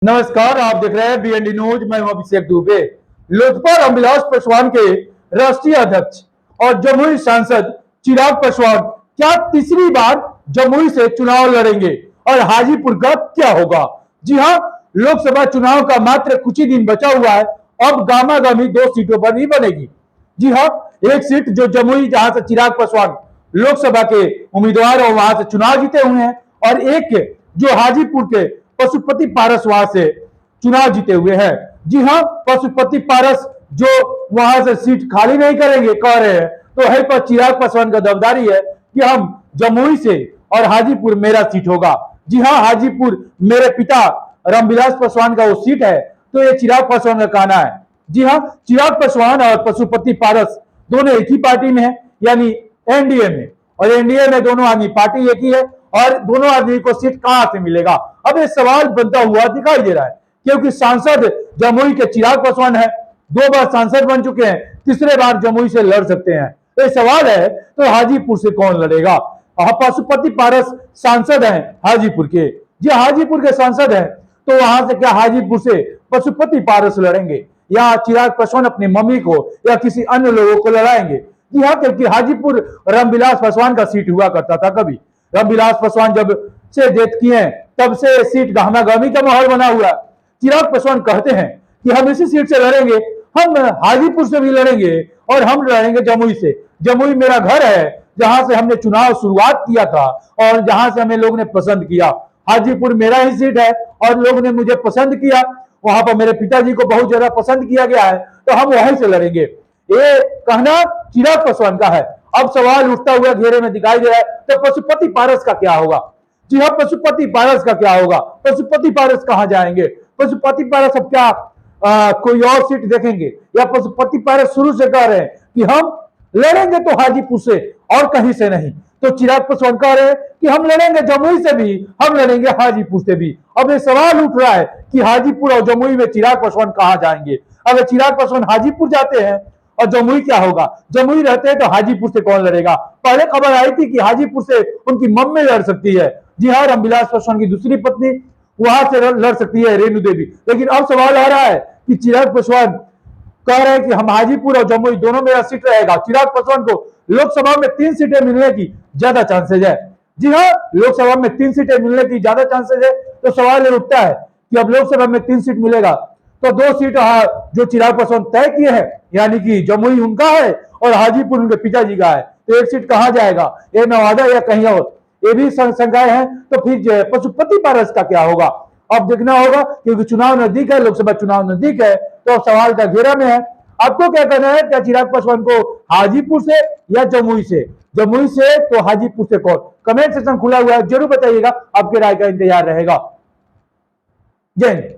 नमस्कार, आप देख रहे हैं बीएनडी न्यूज। मैं हूं अभिषेक दुबे। लोजपा रामविलास पासवान के राष्ट्रीय अध्यक्ष और जमुई सांसद चिराग पासवान क्या तीसरी बार जमुई से चुनाव लड़ेंगे और हाजीपुर का क्या होगा? जी हां, लोकसभा चुनाव का मात्र कुछ ही दिन बचा हुआ है। अब गामागामी 2 सीटों पर ही बनेगी। जी हां, एक सीट जो जमुई, जहां से चिराग पासवान लोकसभा के उम्मीदवार और वहां से चुनाव जीते हुए हैं, और एक जो हाजीपुर के पशुपति पारस वहां से चुनाव जीते हुए हैं। जी हां, पशुपति पारस जो वहां से सीट खाली नहीं करेंगे कह रहे हैं, तो है पर चिराग पासवान का दावेदारी है कि हम जमुई से और हाजीपुर मेरा सीट होगा। जी हां, हाजीपुर मेरे पिता रामविलास पासवान का वो सीट है, तो ये चिराग पासवान का कहना है। जी हां, चिराग पासवान और पशुपति पारस दोनों एक ही पार्टी में है, यानी एनडीए में, और एनडीए में दोनों आदमी पार्टी एक ही है, और दोनों आदमी को सीट कहां से मिलेगा? अब ये सवाल बनता हुआ दिखाई दे रहा है, क्योंकि सांसद जमुई के चिराग पासवान है, 2 बार सांसद बन चुके हैं, तीसरे बार जमुई से लड़ सकते हैं। ये सवाल है, तो हाजीपुर से कौन लड़ेगा? पशुपति पारस सांसद हैं हाजीपुर के। जी हाजीपुर के सांसद हैं, तो वहां से क्या हाजीपुर से पशुपति पारस लड़ेंगे, या चिराग पासवान अपनी मम्मी को या किसी अन्य लोगों को लड़ाएंगे? जी हाँ, क्योंकि हाजीपुर रामविलास पासवान का सीट हुआ करता था। कभी रामविलास पासवान जब से डेथ किए हैं, तब से सीट गहमागहमी का माहौल बना हुआ। चिराग पासवान कहते हैं कि हम इसी सीट से लड़ेंगे, हम हाजीपुर से भी लड़ेंगे और हम लड़ेंगे जमुई से। जमुई मेरा घर है, जहां से हमने चुनाव शुरुआत किया था और जहां से हमें लोग ने पसंद किया। हाजीपुर मेरा ही सीट है और लोग ने मुझे पसंद किया, वहां पर मेरे पिताजी को बहुत ज्यादा पसंद किया गया है, तो हम वहीं से लड़ेंगे। ये कहना चिराग पासवान का है। अब सवाल उठता हुआ घेरे में दिखाई दे रहा है, तो पशुपति पारस का क्या होगा? जी हाँ, पशुपति पारस का क्या होगा? पशुपति पारस कहां जाएंगे? पशुपति पारस अब क्या कोई और सीट देखेंगे, या पशुपति पारस शुरू से कह रहे हैं कि हम लड़ेंगे तो हाजीपुर से और कहीं से नहीं? तो चिराग पासवान कह रहे हैं कि हम लड़ेंगे जमुई से भी, हम लड़ेंगे हाजीपुर से भी। अब ये सवाल उठ रहा है कि हाजीपुर और जमुई में चिराग पासवान कहां जाएंगे? अगर चिराग पासवान हाजीपुर जाते हैं और जमुई क्या होगा? जमुई रहते हैं तो हाजीपुर से कौन लड़ेगा? पहले खबर आई थी कि हाजीपुर से उनकी मम्मी लड़ सकती है। जी हाँ, रामविलास पासवान की दूसरी पत्नी वहां से लड़ सकती है, रेणु देवी। लेकिन अब सवाल आ रहा है कि चिराग पासवान कह रहे हैं कि हम हाजीपुर और जमुई दोनों मेरा सीट रहेगा। चिराग पासवान को लोकसभा में 3 सीटें मिलने की ज्यादा चांसेज है। जी हाँ, लोकसभा में 3 सीटें मिलने की ज्यादा चांसेज है। तो सवाल ये उठता है कि अब लोकसभा में 3 सीट मिलेगा, तो 2 सीट जो चिराग पासवान तय किए हैं, यानी कि जमुई उनका है और हाजीपुर उनके पिताजी का है, तो 1 सीट कहां जाएगा? ये नवादा या कहीं और? ये भी शंकाएं हैं। तो फिर पशुपति पारस का क्या होगा? अब देखना होगा, क्योंकि चुनाव नजदीक है, लोकसभा चुनाव नजदीक है, तो सवाल का घेरा में है। आपको क्या कहना है? क्या चिराग पासवान को हाजीपुर से या जमुई से? जमुई से तो हाजीपुर से कौन? कमेंट सेक्शन खुला हुआ है, जरूर बताइएगा। आपके राय का इंतजार रहेगा। जय हिंद।